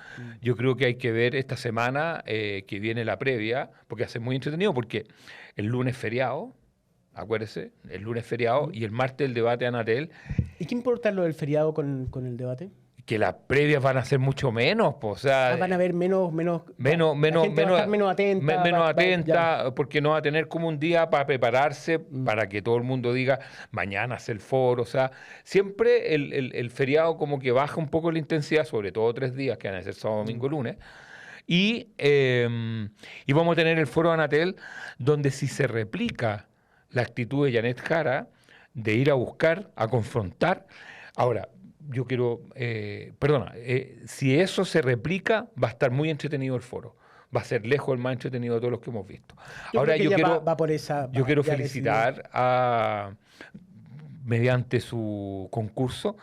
Yo creo que hay que ver esta semana que viene la previa, porque hace muy entretenido, porque el lunes feriado, acuérdese, el lunes feriado y el martes el debate Anatel. ¿Y qué importa lo del feriado con el debate? Que las previas van a ser mucho menos, pues, o sea, van a haber menos atenta, porque no va a tener como un día para prepararse, para que todo el mundo diga mañana hace el foro, o sea, siempre el feriado como que baja un poco la intensidad, sobre todo 3 días que van a ser sábado, domingo, lunes, y vamos a tener el foro de Anatel, donde si se replica la actitud de Janet Jara de ir a buscar, a confrontar, ahora, yo quiero, si eso se replica, va a estar muy entretenido el foro. Va a ser lejos el más entretenido de todos los que hemos visto. Ahora yo quiero felicitar mediante su concurso,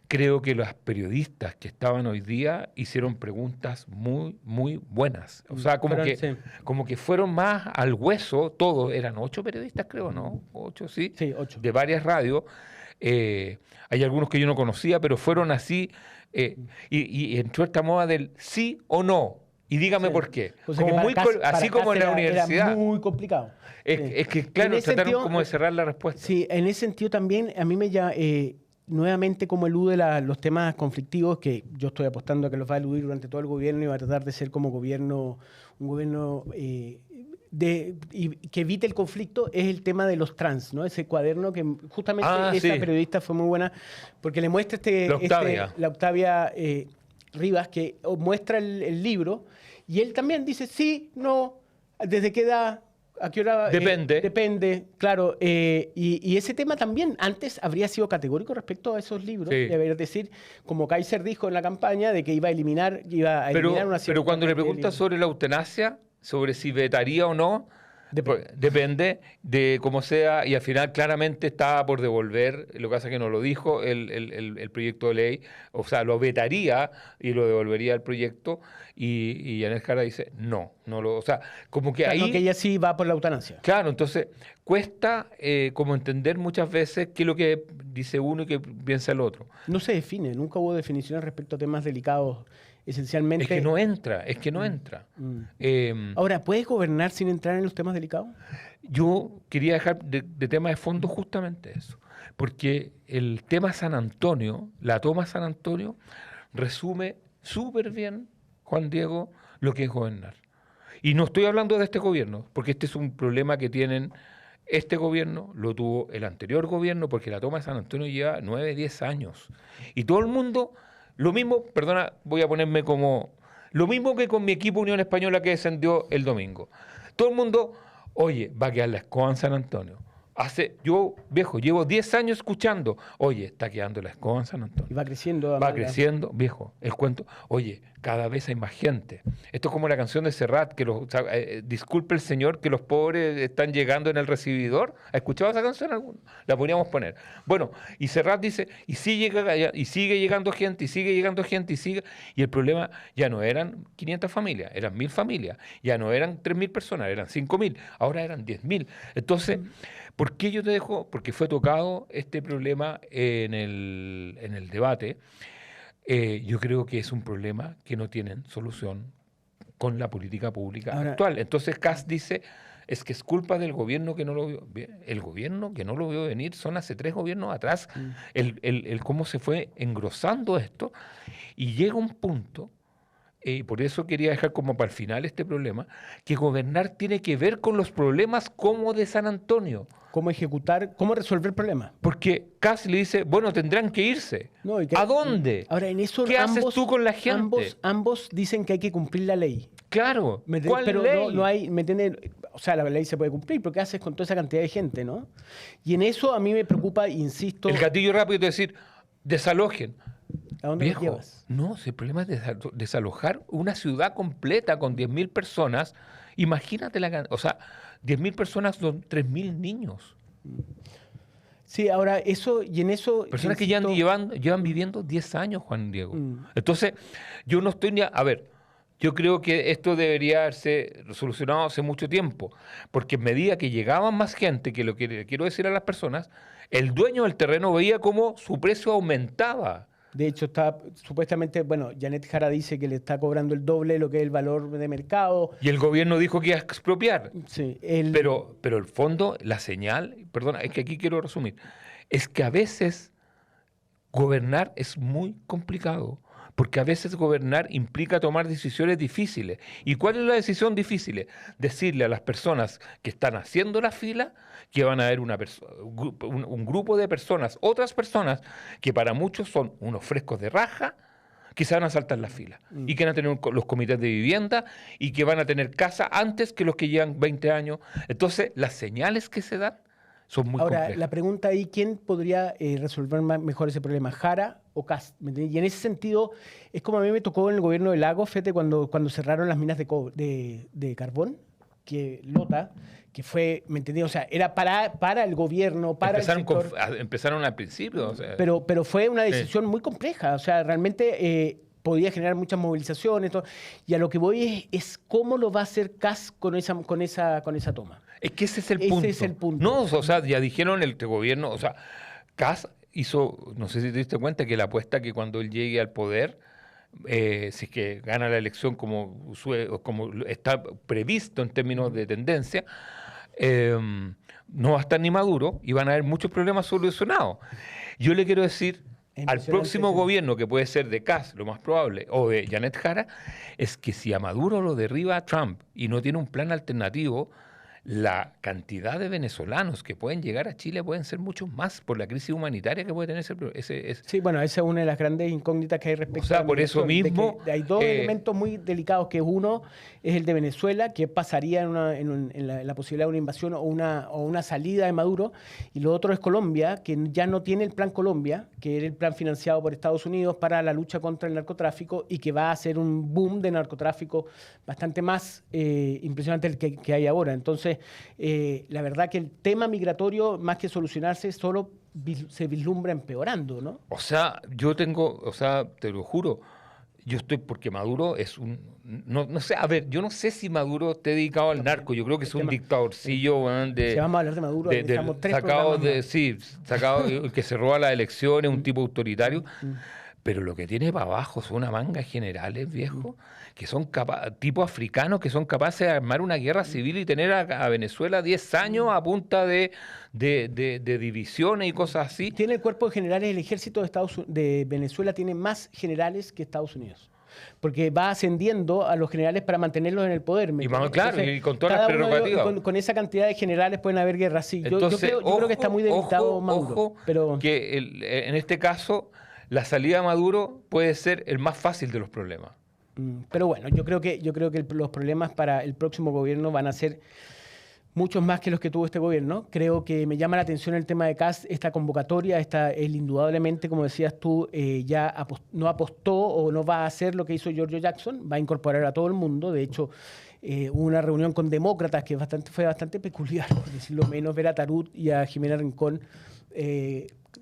creo que los periodistas que estaban hoy día hicieron preguntas muy, muy buenas. O sea, como que fueron más al hueso todos. Eran 8 periodistas, creo, ¿no? 8, sí. Sí, 8. De varias radios. Hay algunos que yo no conocía, pero fueron así, y entró esta moda del sí o no, y dígame por qué. Así como en la universidad. Era muy complicado. Es que, claro, trataron como de cerrar la respuesta. Sí, en ese sentido también a mí me llama, nuevamente como elude los temas conflictivos, que yo estoy apostando a que los va a eludir durante todo el gobierno y va a tratar de ser como un gobierno y que evite el conflicto, es el tema de los trans, ¿no? Ese cuaderno que justamente esa periodista fue muy buena porque le muestra la Octavia Rivas, que muestra el libro, y él también dice sí, no, desde qué edad, a qué hora. Depende, claro. Y ese tema también antes habría sido categórico respecto a esos libros. Sí. Es decir, como Kaiser dijo en la campaña, de que iba a eliminar una cierta. Pero cuando le preguntas sobre la eutanasia, sobre si vetaría o no, depende de cómo sea, y al final claramente estaba por devolver, lo que pasa es que no lo dijo, el proyecto de ley, o sea, lo vetaría y lo devolvería al proyecto, y Janet Jara dice o sea, como que ahí... que ella sí va por la eutanasia. Claro, entonces cuesta como entender muchas veces qué es lo que dice uno y qué piensa el otro. No se define, nunca hubo definiciones respecto a temas delicados. Esencialmente... Es que no entra. Ahora, ¿puedes gobernar sin entrar en los temas delicados? Yo quería dejar de tema de fondo justamente eso, porque el tema San Antonio, la toma San Antonio, resume súper bien, Juan Diego, lo que es gobernar. Y no estoy hablando de este gobierno, porque este es un problema que tienen este gobierno, lo tuvo el anterior gobierno, porque la toma de San Antonio lleva 9, 10 años. Y todo el mundo... Lo mismo, voy a ponerme lo mismo que con mi equipo Unión Española que descendió el domingo. Todo el mundo, oye, va a quedar la escoba en San Antonio. Llevo 10 años escuchando, oye, está quedando la escoba en San Antonio. Y va creciendo. Viejo, el cuento, oye, cada vez hay más gente. Esto es como la canción de Serrat, que disculpe el señor que los pobres están llegando en el recibidor. ¿Ha escuchado esa canción alguno? La podríamos poner. Bueno, y Serrat dice, y sigue llegando gente, y sigue llegando gente, y el problema ya no eran 500 familias, eran 1000 familias, ya no eran 3000 personas, eran 5000, ahora eran 10000. Entonces, ¿por qué yo te dejo? Porque fue tocado este problema en el debate. Yo creo que es un problema que no tienen solución con la política pública actual. Entonces Kast dice, es que es culpa del gobierno que no lo vio. El gobierno que no lo vio venir son hace 3 gobiernos atrás. El cómo se fue engrosando esto y llega un punto, por eso quería dejar como para el final este problema, que gobernar tiene que ver con los problemas como de San Antonio. ¿Cómo ejecutar, cómo resolver problemas? Porque Kast le dice, bueno, tendrán que irse. No, ¿A dónde? Ahora, en eso ¿Qué haces tú con la gente? Ambos dicen que hay que cumplir la ley. Claro, ¿cuál pero ley? no hay, ¿me entienden? O sea, la ley se puede cumplir, pero ¿qué haces con toda esa cantidad de gente, no? Y en eso a mí me preocupa, insisto... El gatillo rápido es decir, desalojen. ¿A dónde Viejo, los llevas? no, si el problema es desalojar una ciudad completa con 10.000 personas. Imagínate o sea, 10.000 personas son 3.000 niños. Sí, ahora eso, y en eso... Personas que insisto, llevan viviendo 10 años, Juan Diego. Entonces, yo no estoy ni... A ver, yo creo que esto debería haberse solucionado hace mucho tiempo, porque en medida que llegaban más gente, que lo que le quiero decir a las personas, el dueño del terreno veía cómo su precio aumentaba. De hecho, está supuestamente, bueno, Janet Jara dice que le está cobrando el doble de lo que es el valor de mercado. Y el gobierno dijo que iba a expropiar. Sí, Pero el fondo, la señal, perdona, es que aquí quiero resumir, es que a veces gobernar es muy complicado, porque a veces gobernar implica tomar decisiones difíciles. ¿Y cuál es la decisión difícil? Decirle a las personas que están haciendo la fila que van a haber un grupo de personas, otras personas, que para muchos son unos frescos de raja, que se van a saltar la fila y que van a tener los comités de vivienda y que van a tener casa antes que los que llevan 20 años. Entonces, las señales que se dan son muy complejas. Ahora, la pregunta ahí, ¿quién podría resolver mejor ese problema, Jara o Kast? Y en ese sentido, es como a mí me tocó en el gobierno de Lagos, fíjate, cuando cerraron las minas de carbón, que Lota, que fue, ¿me entendí? O sea, era para el gobierno, para el sector. Empezaron al principio. O sea, pero fue una decisión muy compleja. O sea, realmente podía generar muchas movilizaciones. Todo, y a lo que voy es cómo lo va a hacer Kast con esa toma. Es que ese es el punto. Ese es el punto. No, o sea, ya dijeron el gobierno, o sea, Kast hizo, no sé si te diste cuenta, que la apuesta que cuando él llegue al poder, si es que gana la elección como está previsto en términos de tendencia, no va a estar ni Maduro y van a haber muchos problemas solucionados. Yo le quiero decir al próximo gobierno, que puede ser de Kast, lo más probable, o de Janet Jara, es que si a Maduro lo derriba Trump y no tiene un plan alternativo, la cantidad de venezolanos que pueden llegar a Chile pueden ser muchos más por la crisis humanitaria que puede tener ese. Sí, bueno, esa es una de las grandes incógnitas que hay respecto o sea, por eso mismo hay dos elementos muy delicados, que uno es el de Venezuela, que pasaría en la posibilidad de una invasión o una salida de Maduro, y lo otro es Colombia, que ya no tiene el Plan Colombia, que era el plan financiado por Estados Unidos para la lucha contra el narcotráfico, y que va a ser un boom de narcotráfico bastante más impresionante el que hay ahora. Entonces, la verdad que el tema migratorio, más que solucionarse, solo se vislumbra empeorando, ¿no? O sea, te lo juro, yo estoy porque Maduro es no sé, a ver, yo no sé si Maduro esté dedicado al narco, yo creo que es un dictadorcillo, si vamos a hablar de Maduro, necesitamos 3 sacado que se roba las elecciones, un tipo autoritario. Pero lo que tiene para abajo son una manga de generales, viejo, que son tipos africanos que son capaces de armar una guerra civil y tener a Venezuela 10 años a punta de divisiones y cosas así. Tiene el cuerpo de generales, el ejército de Venezuela tiene más generales que Estados Unidos. Porque va ascendiendo a los generales para mantenerlos en el poder. Claro, y con todas las prerrogativas. Con esa cantidad de generales pueden haber guerras, sí. Yo creo que está muy debilitado Maduro. Pero que en este caso, la salida de Maduro puede ser el más fácil de los problemas. Pero bueno, yo creo que los problemas para el próximo gobierno van a ser muchos más que los que tuvo este gobierno. Creo que me llama la atención el tema de Kast, esta convocatoria, él indudablemente, como decías tú, ya no apostó o no va a hacer lo que hizo Giorgio Jackson, va a incorporar a todo el mundo. De hecho, hubo una reunión con demócratas que fue bastante peculiar, por decirlo menos, ver a Tarut y a Jimena Rincón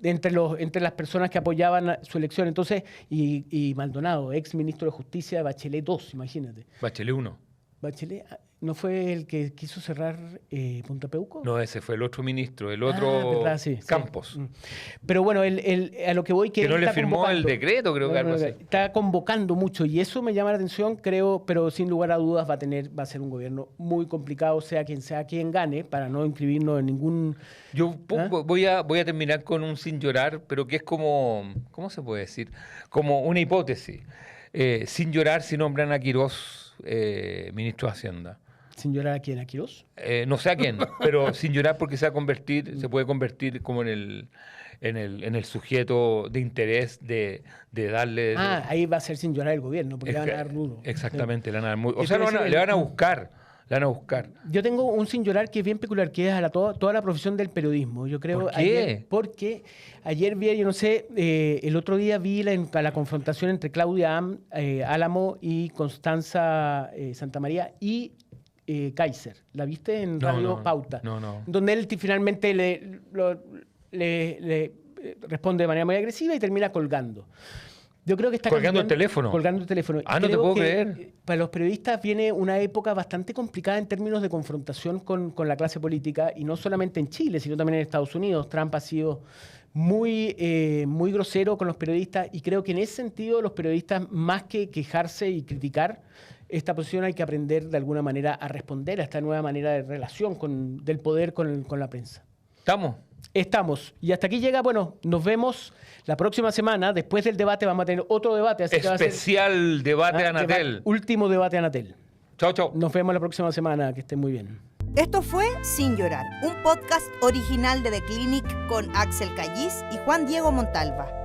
entre las personas que apoyaban su elección. Entonces, y Maldonado, ex ministro de Justicia, Bachelet II, imagínate. Bachelet 1. Bachelet, ¿no fue el que quiso cerrar Punta Peuco? No, ese fue el otro ministro, el otro verdad, sí, Campos. Sí. Pero bueno, a lo que voy que no le firmó el decreto, creo que algo así. Está convocando mucho y eso me llama la atención, creo, pero sin lugar a dudas va a ser un gobierno muy complicado, sea quien gane, para no inscribirnos en ningún... Yo voy a terminar con un sin llorar, pero que es como, ¿cómo se puede decir? Como una hipótesis. Sin llorar si nombran a Quirós ministro de Hacienda. ¿Sin llorar a quién? ¿A Quirós? No sé a quién, pero sin llorar porque se puede convertir como en el sujeto de interés de darle... ahí va a ser sin llorar el gobierno, porque le van a dar duro. Exactamente, sí. le van a dar muy... O sea, le van a buscar. Le van a buscar. Yo tengo un sin llorar que es bien peculiar, que es a toda la profesión del periodismo. Yo creo. ¿Por qué? Porque ayer vi, yo no sé, el otro día vi la confrontación entre Claudia Álamo y Constanza Santamaría y Kaiser. ¿La viste en Radio Pauta? No. Donde él finalmente le responde de manera muy agresiva y termina colgando. Yo creo que está colgando el teléfono. Colgando el teléfono. No te puedo creer. Para los periodistas viene una época bastante complicada en términos de confrontación con la clase política, y no solamente en Chile, sino también en Estados Unidos. Trump ha sido muy grosero con los periodistas, y creo que en ese sentido los periodistas, más que quejarse y criticar esta posición, hay que aprender de alguna manera a responder a esta nueva manera de relación del poder con la prensa. Estamos. Y hasta aquí llega, bueno, nos vemos la próxima semana. Después del debate vamos a tener otro debate. Así especial debate Anatel. Último debate Anatel. Chao. Nos vemos la próxima semana. Que estén muy bien. Esto fue Sin Llorar, un podcast original de The Clinic con Axel Callis y Juan Diego Montalva.